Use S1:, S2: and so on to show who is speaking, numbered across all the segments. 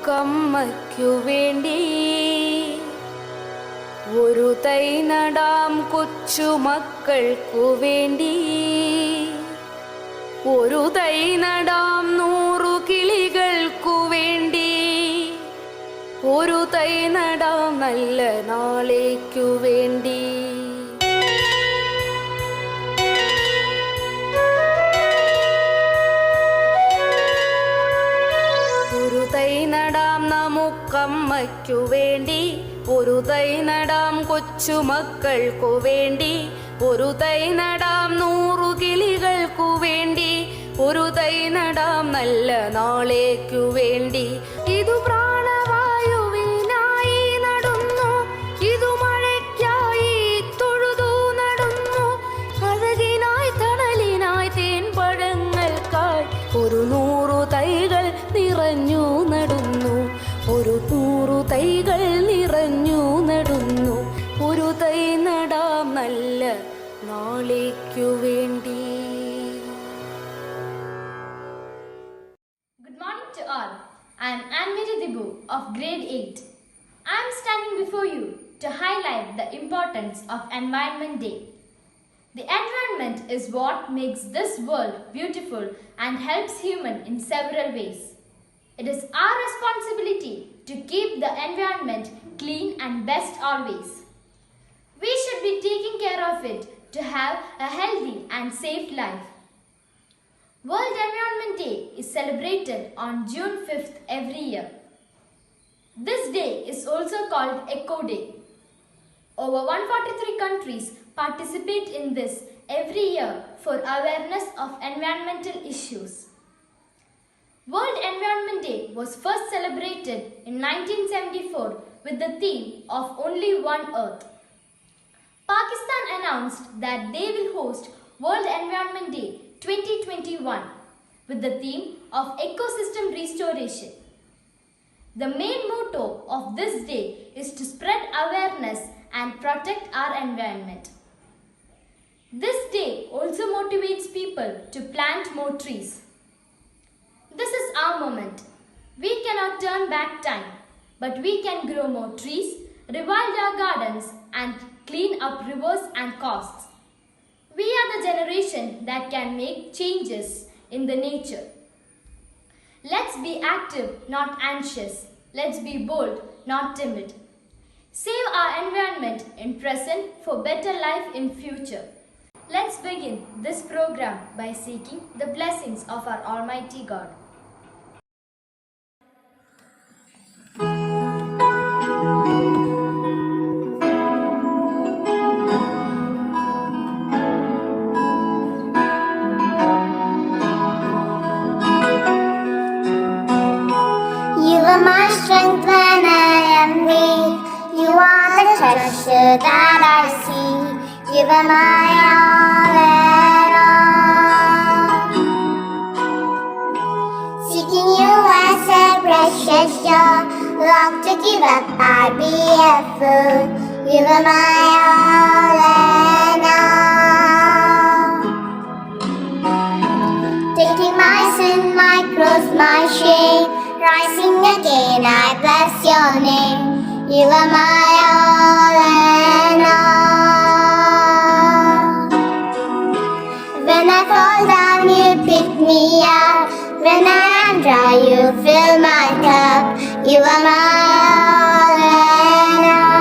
S1: നമുക്കമ്മയ്ക്കു വേണ്ടി ഒരു തൈ നടാം കൊച്ചുമക്കൾക്കു വേണ്ടി. ഒരു തൈ നടാം 100 കിളികൾക്കു വേണ്ടി. ഒരു തൈ നടാം നല്ല നാളേക്കു വേണ്ടി. ഒരു തൈ നടാം നമുക്കമ്മയ്ക്കു വേണ്ടി. ഒരു തൈ നടാം കൊച്ചുമക്കൾക്കു വേണ്ടി. ഒരു തൈ നടാം 100 കിളികൾക്കു വേണ്ടി. ഒരു തൈ നടാം നല്ല നാളേക്കു വേണ്ടി. ഇതു പ്രാണവായുവിനായി നടുന്നു, ഇതു മഴയ്ക്കായി തൊഴുതു നടുന്നു, അഴകിനായി തണലിനായി തേൻപഴങ്ങൾക്കായി ഒരു 100 തൈകൾ നിറഞ്ഞു നടുന്നു. ഒരു 100 തൈകൾ നിറഞ്ഞു നടുന്നു. ഒരു തൈ നടാം നല്ല നാളേക്കു വേണ്ടി.
S2: Good morning to all. I am Anne-Marie Dibu of grade 8. I am standing before you to highlight the importance of Environment Day. The environment is what makes this world beautiful and helps humans in several ways. It is our responsibility to keep the environment clean and best always. We should be taking care of it to have a healthy and safe life. World Environment Day is celebrated on June 5th every year. This day is also called Eco Day. Over 143 countries participate in this every year for awareness of environmental issues. World Environment Day was first celebrated in 1974 with the theme of Only One Earth. Pakistan announced that they will host World Environment Day 2021 with the theme of ecosystem restoration. The main motto of this day is to spread awareness and protect our environment. This day also motivates people to plant more trees. This is our moment. We cannot turn back time, but we can grow more trees, rewild our gardens, and clean up rivers and coasts. We are the generation that can make changes in the nature. Let's be active, not anxious. Let's be bold, not timid. Save our environment in present for better life in future. Let's begin this program by seeking the blessings of our Almighty God.
S3: You are my strength when I am weak. You are the treasure that I see. You are my all and all. Seeking you as a precious jewel, long to give up, I'd be a fool. You are my all and all. Taking my sin, my cross, my shame, rising again, I bless your name. You are my all and all. When I fall down, you pick me up. When I am dry, you fill my cup. You are my all and all.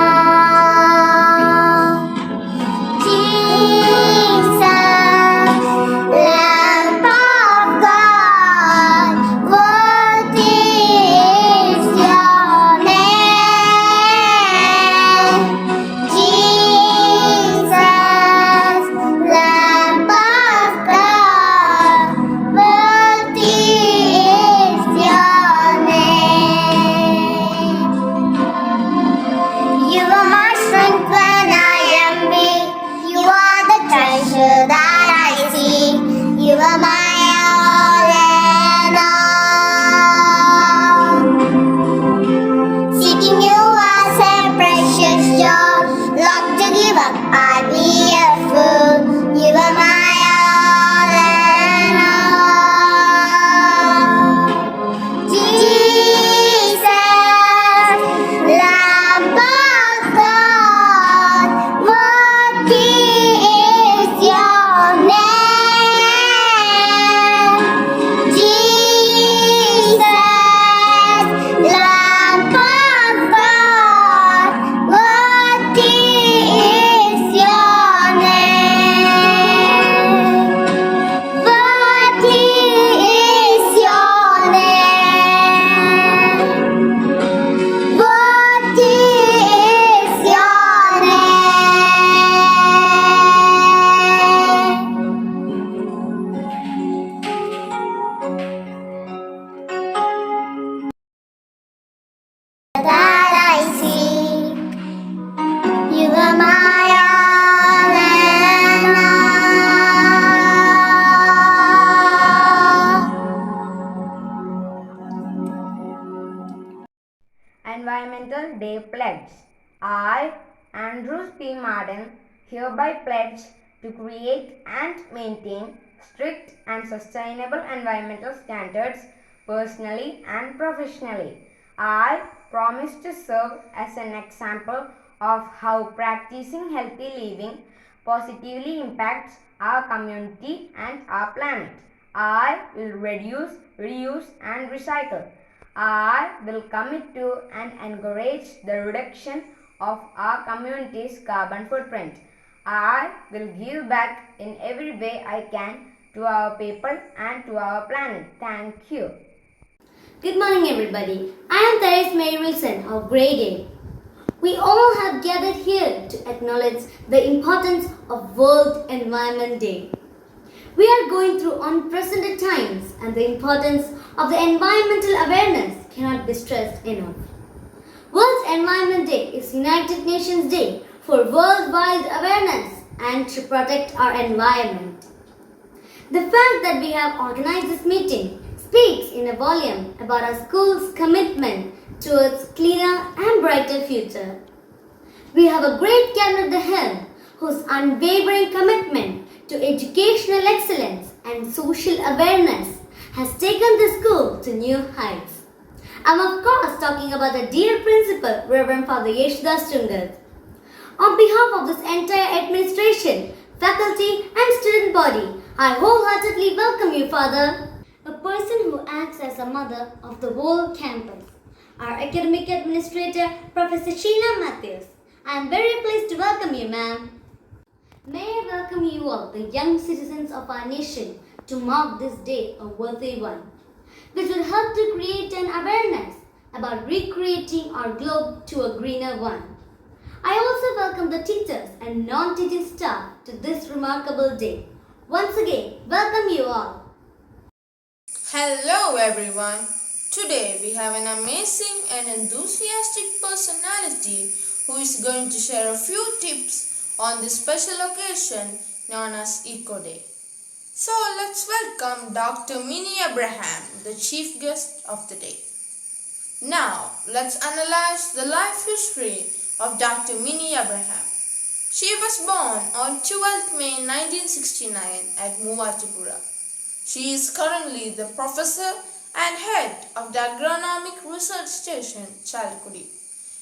S3: Jesus, Lamb of God, worthy is your name. Jesus, Lamb of God, worthy is your name.
S4: Environmental Day Pledge. I, Andrews P. Marden, hereby pledge to create and maintain strict and sustainable environmental standards personally and professionally. I promise to serve as an example of how practicing healthy living positively impacts our community and our planet. I will reduce, reuse and recycle. I will commit to and encourage the reduction of our community's carbon footprint. I will give back in every way I can to our people and to our planet. Thank you.
S5: Good morning, everybody. I am Therese Mary Wilson of Grade 8. We all have gathered here to acknowledge the importance of World Environment Day. We are going through unprecedented times, and the importance of the environmental awareness cannot be stressed enough. World Environment Day is United Nations Day for worldwide awareness and to protect our environment. The fact that we have organized this meeting speaks in a volume about our school's commitment towards cleaner and brighter future. We have a great captain at the helm whose unwavering commitment to educational excellence and social awareness has taken the school to new heights. I'm of course talking about the dear principal, Reverend Father Yeshudas Chungat. On behalf of this entire administration, faculty and student body, I wholeheartedly welcome you, Father. A person who acts as a mother of the whole campus. Our academic administrator, Professor Sheila Matthews. I am very pleased to welcome you, ma'am. May I welcome you all, the young citizens of our nation, to mark this day a worthy one, which will help to create an awareness about recreating our globe to a greener one. I also welcome the teachers and non-teaching staff to this remarkable day. Once again, welcome you all.
S6: Hello everyone. Today we have an amazing and enthusiastic personality who is going to share a few tips on this special occasion known as Eco Day. So let's welcome Dr. Minnie Abraham, the chief guest of the day. Now let's analyze the life history of Dr. Minnie Abraham. She was born on 12th May 1969 at Muvatipura. She is currently the professor and head of the Agronomic Research Station, Chalakudi.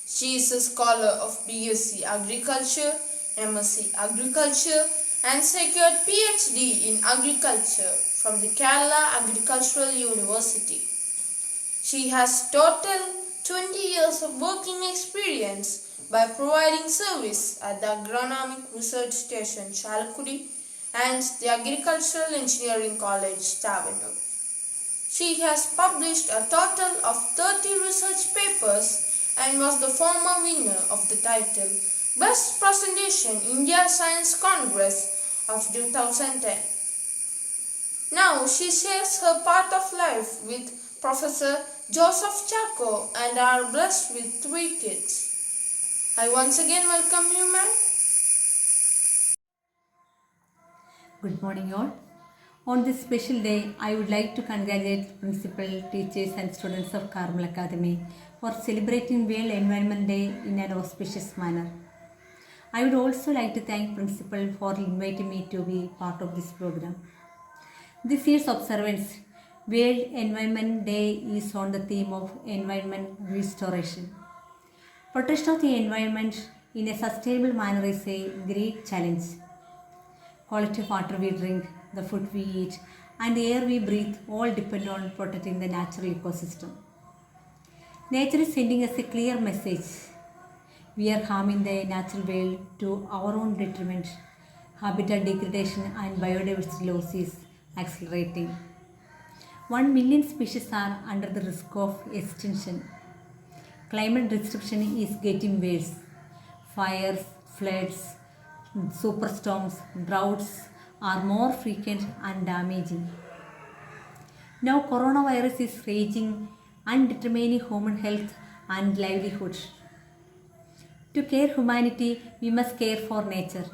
S6: She is a scholar of BSc Agriculture, MSc Agriculture and secured PhD in Agriculture from the Kerala Agricultural University. She has total 20 years of working experience by providing service at the Agronomic Research Station, Chalakudi and the Agricultural Engineering College, Tavanur. She has published a total of 30 research papers and was the former winner of the title Best Presentation India Science Congress of 2010. Now she shares her path of life with Professor Joseph Chaco and are blessed with 3 kids. I once again welcome you, ma'am.
S7: Good morning all. On this special day, I would like to congratulate principal, teachers and students of Carmel Academy for celebrating World Environment Day in an auspicious manner. I would also like to thank principal for inviting me to be part of this program. This year's observance, World Environment Day, is on the theme of environment restoration. Protection of the environment in a sustainable manner is a great challenge. Quality of water we drink, the food we eat, and the air we breathe all depend on protecting the natural ecosystem. Nature is sending us a clear message. We are harming the natural world to our own detriment. Habitat degradation and biodiversity loss is accelerating. 1 million species are under the risk of extinction. Climate disruption is getting worse. Fires, floods, superstorms, droughts are more frequent and damaging. Now coronavirus is raging and determining human health and livelihood. To care humanity, we must care for nature.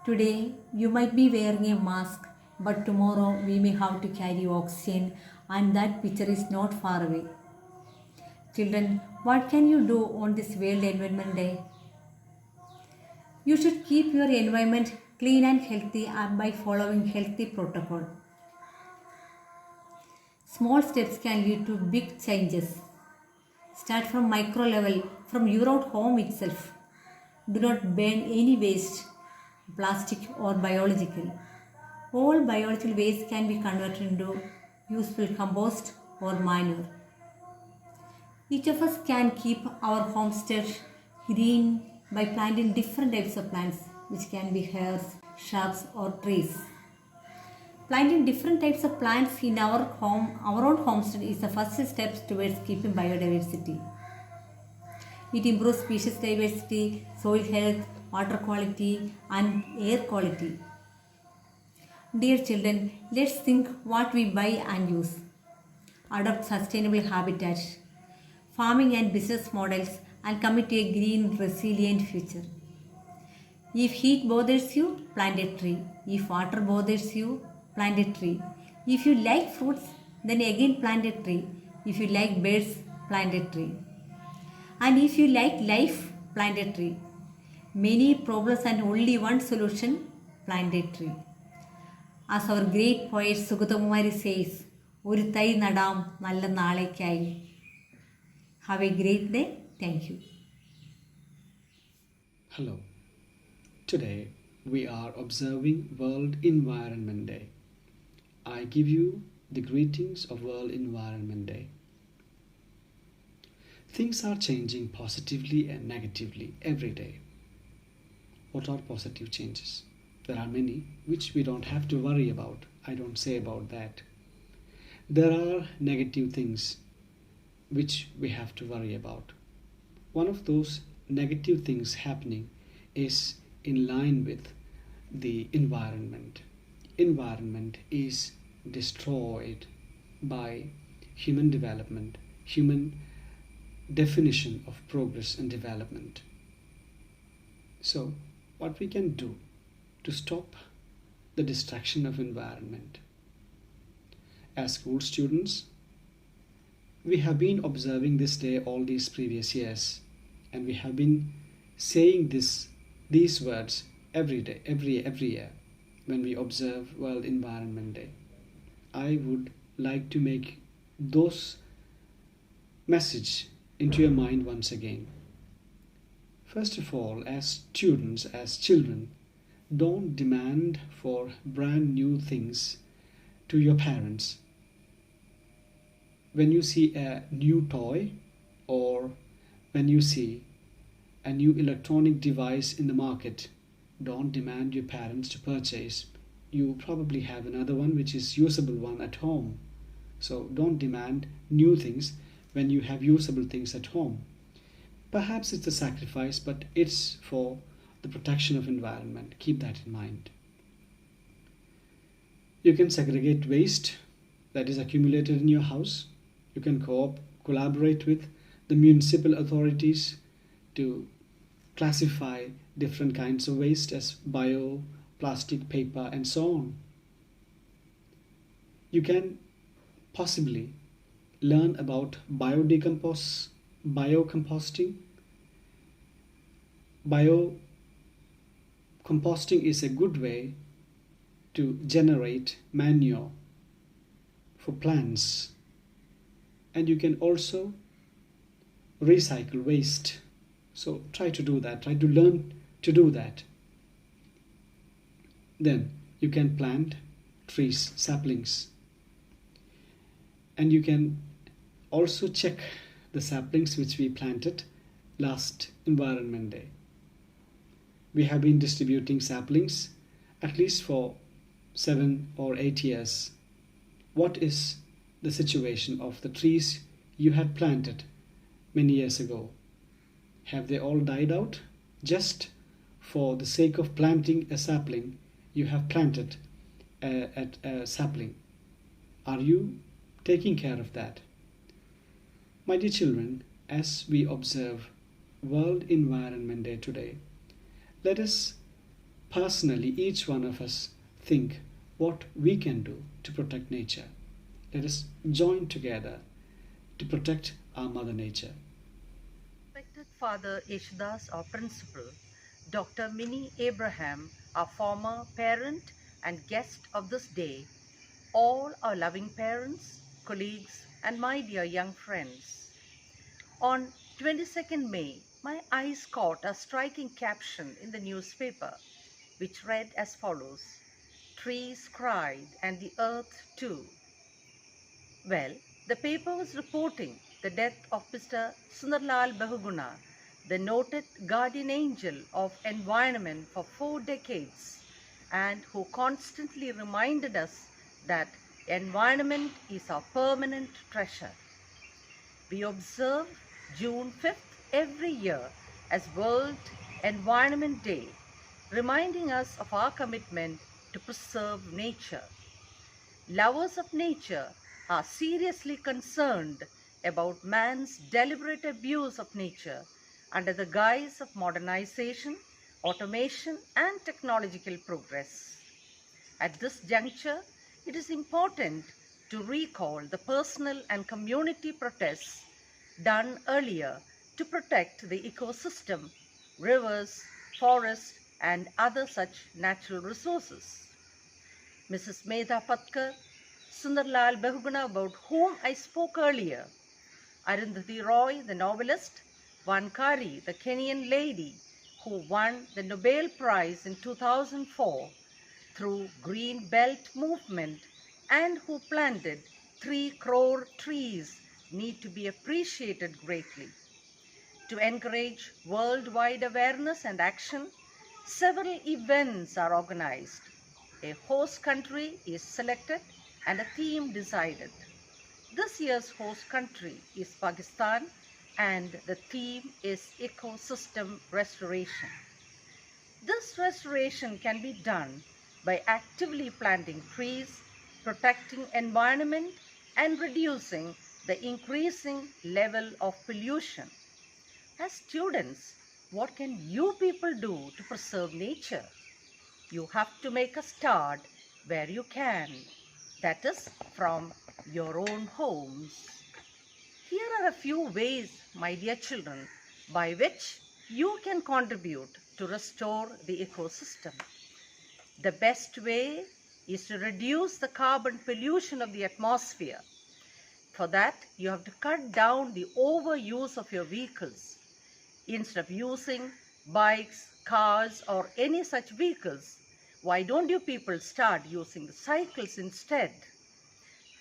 S7: Today, you might be wearing a mask, but tomorrow we may have to carry oxygen, and that picture is not far away. Children, what can you do on this World Environment Day? You should keep your environment clean and healthy by following healthy protocol. Small steps can lead to big changes. Start from micro level, from your own home itself. Do not burn any waste, plastic or biological. All biological waste can be converted into useful compost or manure. Each of us can keep our homestead green by planting different types of plants, which can be herbs, shrubs, or trees. Planting different types of plants in our own homestead is the first step towards keeping biodiversity. It improves species diversity, soil health, water quality, and air quality. Dear children, let's think what we buy and use. Adopt sustainable habitats, farming and business models, and commit to a green, resilient future. If heat bothers you, plant a tree. If water bothers you, plant a tree. If you like fruits, then again plant a tree. If you like birds, plant a tree. And if you like life, plant a tree. Many problems and only one solution, plant a tree. As our great poet Sugatamumari says, ഒരു തൈ നടാം നല്ല നാളേക്കായി. Have a great day. Thank you.
S8: Hello. Today we are observing World Environment Day. I give you the greetings of World Environment Day. Things are changing positively and negatively every day. What are positive changes? There are many which we don't have to worry about. I don't say about that. There are negative things which we have to worry about. One of those negative things happening is in line with the environment. Environment is destroyed by human development, human definition of progress and development. So, what we can do to stop the destruction of environment? As school students, we have been observing this day all these previous years, and we have been saying these words every day, every year when we observe World Environment Day. I would like to make those message into your mind once again. First of all, as students, as children, don't demand for brand new things to your parents. When you see a new toy or when you see a new electronic device in the market, don't demand your parents to purchase. You probably have another one which is usable one at home. So don't demand new things when you have usable things at home. Perhaps it's a sacrifice, but it's for the protection of environment. Keep that in mind. You can segregate waste that is accumulated in your house. You can collaborate with the municipal authorities to classify different kinds of waste as bio, plastic, paper, and so on. You can possibly learn about biocomposting. Biocomposting is a good way to generate manure for plants. And you can also recycle waste. So try to do that. Try to learn to do that. Then you can plant trees, saplings. And you can also check the saplings which we planted last Environment Day. We have been distributing saplings at least for 7 or 8 years. What is the situation of the trees you had planted many years ago? Have they all died out? Just for the sake of planting a sapling, you have planted a sapling. Are you taking care of that? My dear children, as we observe World Environment Day today, let us personally, each one of us, think what we can do to protect nature. Let us join together to protect our Mother Nature.
S9: Respected Father Yeshudas, our principal, Dr. Minnie Abraham, our former parent and guest of this day, all our loving parents, colleagues, and my dear young friends. On 22nd May, my eyes caught a striking caption in the newspaper, which read as follows: "Trees cried and the earth too." Well, the paper was reporting the death of Mr. Sundarlal Bahuguna, the noted guardian angel of environment for 4 decades, and who constantly reminded us that environment is our permanent treasure. We observe June 5th every year as World Environment Day, reminding us of our commitment to preserve nature. Lovers of nature are seriously concerned about man's deliberate abuse of nature under the guise of modernization, automation, and technological progress. At this juncture, it is important to recall the personal and community protests done earlier to protect the ecosystem, rivers, forests, and other such natural resources. Mrs. Medha Patkar, Sundarlal Bahuguna, about whom I spoke earlier, Arundhati Roy, the novelist, Wankari, the Kenyan lady who won the Nobel Prize in 2004 through Green Belt movement and who planted 3 crore trees, need to be appreciated greatly. To encourage worldwide awareness and action, several events are organized. A host country is selected and a theme decided. This year's host country is Pakistan, and the theme is ecosystem restoration. This restoration can be done by actively planting trees, protecting environment, and reducing the increasing level of pollution. As students, what can you people do to preserve nature? You have to make a start where you can, that is, from your own homes. Here are a few ways, my dear children, by which you can contribute to restore the ecosystem. The best way is to reduce the carbon pollution of the atmosphere. For that, you have to cut down the overuse of your vehicles. Instead of using bikes, cars, or any such vehicles, why don't you people start using the cycles instead?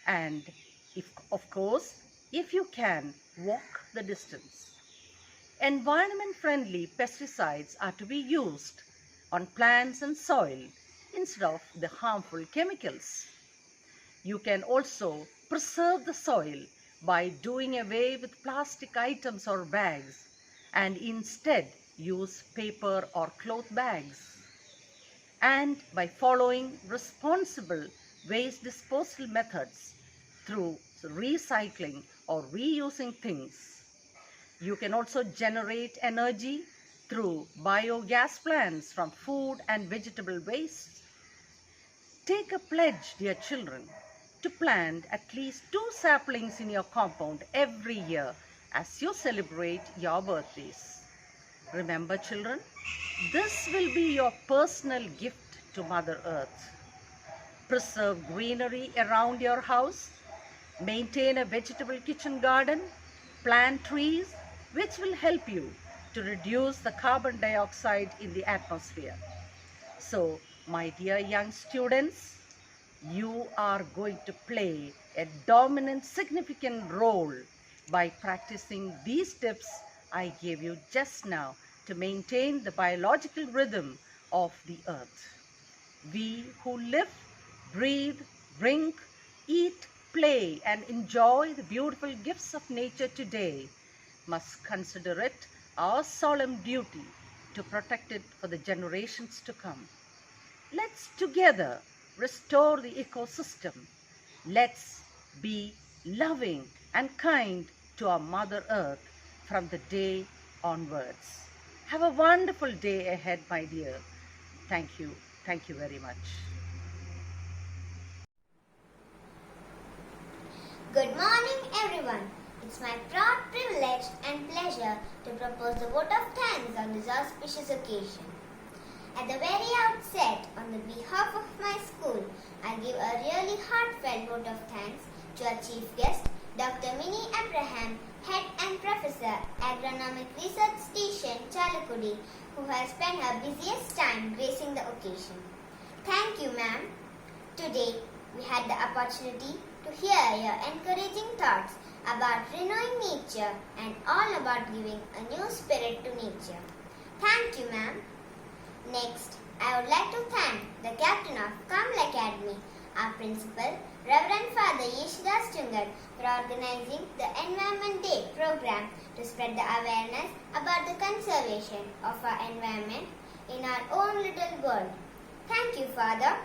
S9: And of course, if you can, walk the distance. Environment-friendly pesticides are to be used on plants and soil instead of the harmful chemicals. You can also preserve the soil by doing away with plastic items or bags and instead use paper or cloth bags. And by following responsible waste disposal methods through recycling or reusing things. You can also generate energy through biogas plants from food and vegetable waste. Take a pledge, dear children, to plant at least 2 saplings in your compound every year as you celebrate your birthdays. Remember, children, this will be your personal gift to Mother Earth. Preserve greenery around your house, maintain a vegetable kitchen garden, plant trees, which will help you to reduce the carbon dioxide in the atmosphere. So, my dear young students, you are going to play a dominant, significant role by practicing these tips I gave you just now to maintain the biological rhythm of the earth. We who live, breathe, drink, eat, play, and enjoy the beautiful gifts of nature today must consider it our solemn duty to protect it for the generations to come. Let's together restore the ecosystem. Let's be loving and kind to our Mother Earth from the day onwards. Have a wonderful day ahead, my dear. Thank you. Thank you very much.
S3: Good morning, everyone. It's my proud privilege and pleasure to propose the vote of thanks on this auspicious occasion. At the very outset, on the behalf of my school, I give a really heartfelt vote of thanks to our chief guest, Dr. Minnie Abraham, Head and Professor, Agronomic Research Station, Chalakudi, who has spent her busiest time gracing the occasion. Thank you, ma'am. Today, we had the opportunity to hear your encouraging thoughts about renewing nature and all about giving a new spirit to nature. Thank you, ma'am. Next, I would like to thank the captain of Kamala Academy, our principal, Reverend Father Yeshudas Chungar, for organizing the Environment Day program to spread the awareness about the conservation of our environment in our own little world. Thank you, Father.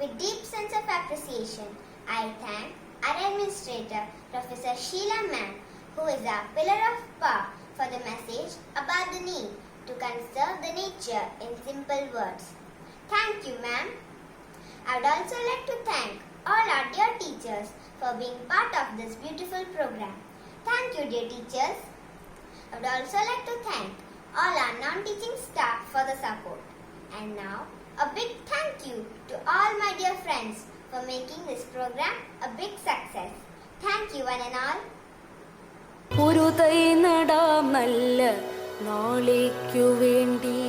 S3: With deep sense of appreciation, I thank our administrator, Professor Sheila Ma'am, who is our pillar of power, for the message about the need to conserve the nature in simple words. Thank you, ma'am. I would also like to thank all our dear teachers for being part of this beautiful program. Thank you, dear teachers. I would also like to thank all our non-teaching staff for the support. And now, a big thank you to all my dear friends for making this program a big success. Thank you, one and all.
S1: ഒരു തൈ നടാം നല്ല നാളേക്കു വേണ്ടി